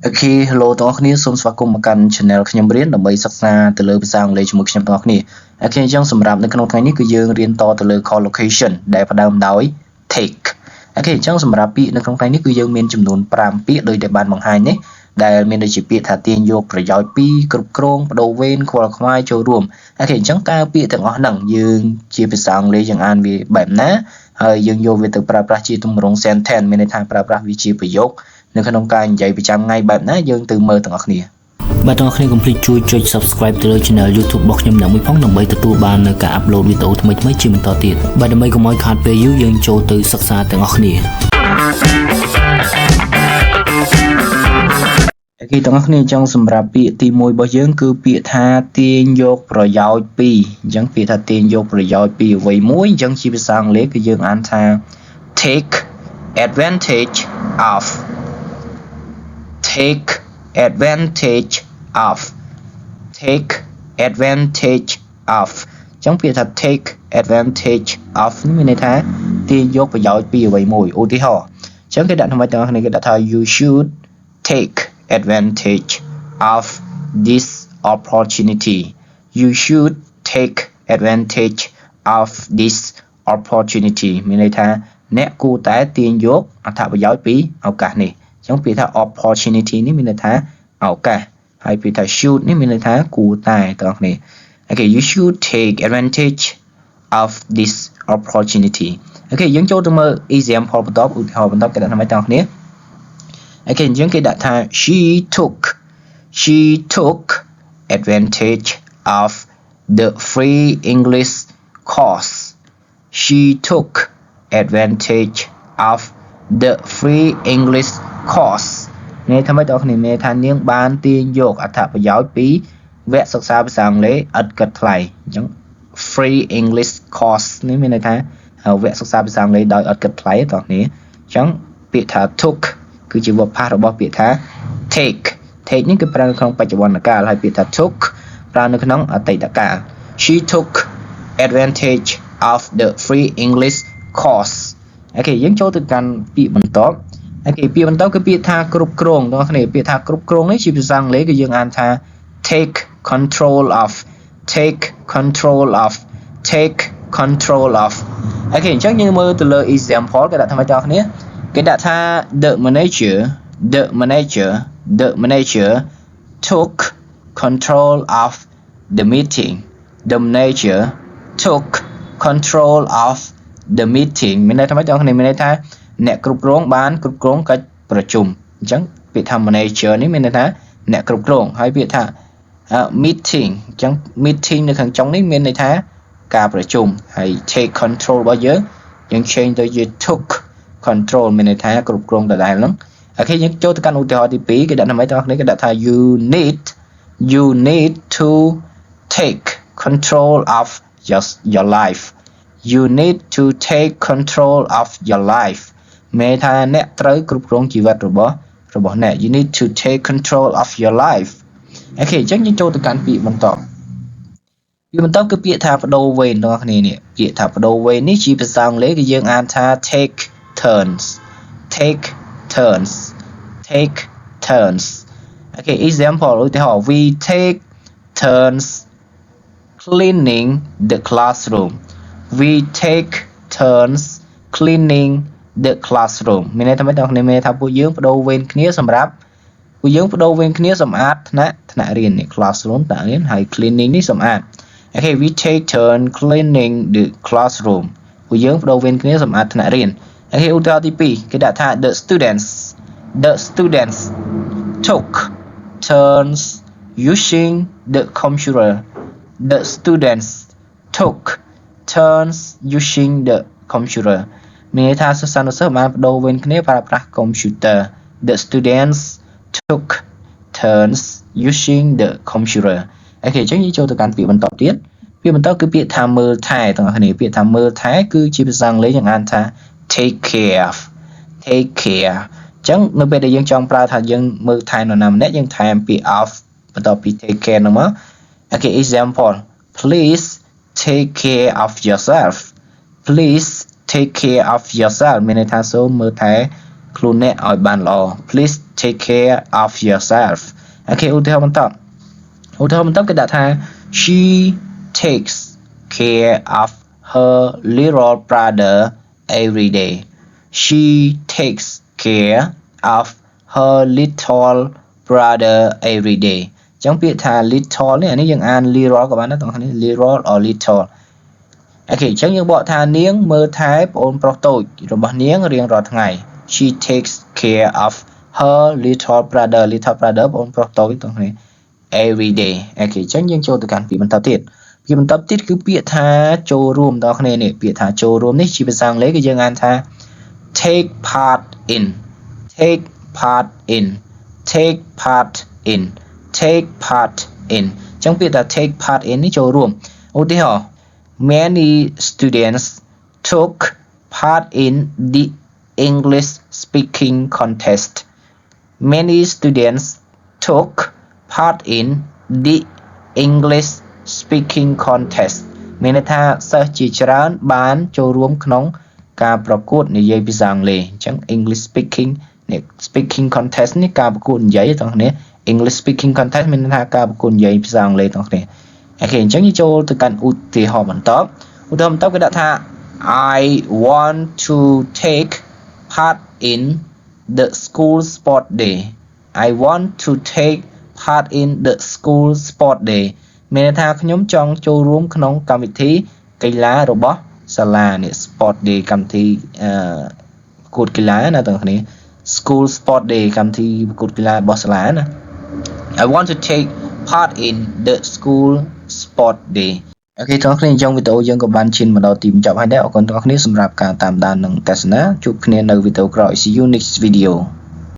Okay, hello ទាំងអស់គ្នាសូមស្វាគមន៍មកកាន់ channel ខ្ញុំរៀនដើម្បីសិក្សាទៅលើភាសាអង់គ្លេសជាមួយខ្ញុំទាំងអស់គ្នា Okay អញ្ចឹងសម្រាប់នៅក្នុងថ្ងៃនេះគឺយើងរៀនតទៅលើ collocation ដែលផ្ដើមដោយ take Okay អញ្ចឹងសម្រាប់ពាក្យនៅក្នុងថ្ងៃនេះគឺយើងមានចំនួន5ពាក្យដោយដែលបានបង្ហាញនេះដែលមានដូចជាពាក្យថាទាញយកប្រយោជន៍ពីគ្រប់គ្រងបដូរវេនខ្វល់ខ្វាយចូលរួម Okay អញ្ចឹងតើពាក្យទាំងអស់ហ្នឹងយើងជាភាសាអង់គ្លេសយើងអានវាបែបណាហើយយើងយកវាទៅប្រើប្រាស់ជាទម្រង់ sentence មានន័យថាប្រើប្រាស់វាជាប្រយោគនៅក្នុងការនិយាយប្រចាំថ្ងៃបែបណាយើងទៅមើលទាំងអស់គ្នាបាទទាំងអស់គ្នាកុំភ្លេចជួយចុច Subscribe ទៅលើ Channel YouTube របស់ខ្ញុំណាមួយផងដើម្បីទទួលបាននូវការ upload វីដេអូថ្មីៗជាបន្តទៀតបាទដើម្បីកុំឲ្យខាតពេលយូរយើងចូលទៅសិក្សាទាំងអស់គ្នាអូខេទាំងអស់គ្នាអញ្ចឹងសម្រាប់ពាក្យទី1របស់យើងគឺពាក្យថាទាញយកប្រយោជន៍ពីអញ្ចឹងពាក្យថាទាញយកប្រយោជន៍ពីអ្វីមួយអញ្ចឹងជាភាសាអង់គ្លេសគឺយើងអានថា take advantage of take advantage of take advantage of អញ្ចឹងពាក្យថា take advantage of នេះមានន័យថាទាញយកប្រយោជន៍ពីអ្វីមួយឧទាហរណ៍អញ្ចឹងគេដាក់ថ្មីទាំងអស់គ្នាគេដាក់ថា you should take advantage of this opportunity you should take advantage of this opportunity មានន័យថាអ្នកគួរតែទាញយកអត្ថប្រយោជន៍ពីឱកាសនេះអញ្ចឹងពាក្យថា opportunity នេះមានន័យថាឱកាសហើយពាក្យថា should នេះមានន័យថាគួរតែទាំងអស់គ្នា Okay you should take advantage of this opportunity Okay យើងចូលទៅមើល example បន្តឧទាហរណ៍បន្តគេដាក់ថ្មីទាំងអស់គ្នា Okay អញ្ចឹងគេដាក់ថា she took advantage of the free English course she took advantage of the free English course នេះថាម៉េចបងប្អូនមានថានាងបានទាញយកអត្ថប្រយោជន៍ពីវគ្គសិក្សាភាសាអង់គ្លេសឥតគិតថ្លៃអញ្ចឹង free English course នេះមានន័យថាវគ្គសិក្សាភាសាអង់គ្លេសដោយឥតគិតថ្លៃបងប្អូនអញ្ចឹងពាក្យថា took គឺជាវត្ថុរបស់ពាក្យថា take នេះគឺប្រើនៅក្នុងបច្ចុប្បន្នកាលហើយពាក្យថា took ប្រើនៅក្នុងអតីតកាល she took advantage of the free English course អូខេយើងចូលទៅកាន់ពាក្យបន្តអូខេពាក្យបន្តគឺពាក្យថាគ្រប់គ្រងបងប្អូនពាក្យថាគ្រប់គ្រងនេះជាភាសាអង់គ្លេសគឺយើងអានថា take control of take control of take control of អូខេអញ្ចឹងយើងមើលទៅលើ example គេដាក់ថាម៉េចបងប្អូនគេដាក់ថា the manager took control of the meeting the manager took control of the meeting មានន័យថាម៉េចបងប្អូនមានន័យថាអ្នកគ្រប់គ្រងបានគ្រប់គ្រងកិច្ចប្រជុំអញ្ចឹងពាក្យថា manager នេះមានន័យថាអ្នកគ្រប់គ្រងហើយពាក្យថា meeting អញ្ចឹង meeting នៅខាងចុងនេះមានន័យថាការប្រជុំហើយ take control របស់យើង change ទៅជា took control មានន័យថាគ្រប់គ្រងដដែលហ្នឹងអូខេយើងចូលទៅកាន់ឧទាហរណ៍ទី2គេដាក់ថាម៉េចបងប្អូនគេដាក់ថា you need to take control of your life you need to take control of your life មានន័យថាអ្នកត្រូវគ្រប់គ្រងជីវិតរបស់អ្នក you need to take control of your life អូខេអញ្ចឹងយើងចូលទៅកាន់ពាក្យបន្តគឺពាក្យថាបដូរវេនបងប្អូននេះពាក្យថាបដូរវេននេះជាភាសាអង់គ្លេសគឺយើងអានថា take turns Okay example ឧទាហរណ៍ we take turns cleaning the classroom we take turns cleaning the classroom មានន័យថាម៉េចបងប្អូនមានន័យថាពួកយើងបដូរវេនគ្នាសម្រាប់ពួកយើងបដូរវេនគ្នាសម្អាតថ្នាក់រៀននេះ classroom ថ្នាក់រៀនហើយ cleaning នេះសម្អាត Okay we take turn cleaning the classroom ពួកយើងបដូរវេនគ្នាសម្អាតថ្នាក់រៀនOkay ឧទាហរណ៍ទី2គេដាក់ថា the students took turns using the computer the students took turns using the computer មានន័យថាសិស្សានុសិស្សបានបដូរវេនគ្នាប្រើប្រាស់ computer the students took turns using the computer អូខេអញ្ចឹងយើងចូលទៅកាន់ពាក្យបន្តទៀតពាក្យបន្តគឺពាក្យថាមើលថែទាំងអស់គ្នាពាក្យថាមើលថែគឺជាភាសាអង់គ្លេសយើងអានថា take care អញ្ចឹងនៅពេលដែលយើងចង់ប្រើថាយើងមើលថែនរណាម្នាក់យើងថែមពាក្យ of បន្ទាប់ពី take care ហ្នឹងមកអូខេ example please take care of yourself please take care of yourself មានន័យថាសូមមើលថែខ្លួនអ្នកឲ្យបានល្អ please take care of yourself โอเคឧទាហរណ៍បន្តគេដាក់ថា she takes care of her little brother every day she takes care of her little brother every day ចឹងពាក្យថា little នេះអានេះយើងអាន little ក៏បានដែរបងប្អូន little or little អូខេអញ្ចឹងយើងបកថានាងមើលថែប្អូនប្រុសតូចរបស់នាងរៀងរាល់ថ្ងៃ she takes care of her little brother ប្អូនប្រុសតូចទាំងនេះ every day អូខេអញ្ចឹងយើងចូលទៅកាន់ពាក្យបន្តទៀតគឺពាក្យថាចូលរួមដល់គ្នានេះពាក្យថាចូលរួមនេះជាភាសាអង់គ្លេសគឺយើងអានថា take part in take part in take part in take part in អញ្ចឹងពាក្យថា take part in នេះចូលរួមឧទាហរណ៍ many students took part in the English speaking contest many students took part in the English speaking contest មានន័យថាសិស្សជាច្រើនបានចូលរួមក្នុងការប្រកួតនិយាយភាសាអង់គ្លេសអញ្ចឹង English speaking contest នេះការប្រកួតនិយាយទាំងគ្នា English speaking contest មានន័យថាការប្រកួតនិយាយភាសាអង់គ្លេសទាំងគ្នាអូខេអញ្ចឹងយើងចូលទៅកាន់ឧទាហរណ៍បន្តគេដាក់ថា I want to take part in the school sport day I want to take part in the school sport day មានន័យថាខ្ញុំចង់ចូលរួមក្នុងកម្មវិធីកីឡារបស់សាលានេះ sport day កម្មវិធីប្រកួតកីឡាណាទាំងគ្នា school sport day កម្មវិធីប្រកួតកីឡារបស់សាលាណា I want to take part in the school sport day អូខេទាំងគ្នាអញ្ចឹងវីដេអូយើងក៏បានឈានមកដល់ទីបញ្ចប់ហើយដែរអរគុណទាំងគ្នាសម្រាប់ការតាមដាននិងទស្សនាជួបគ្នានៅវីដេអូក្រោយ See you next video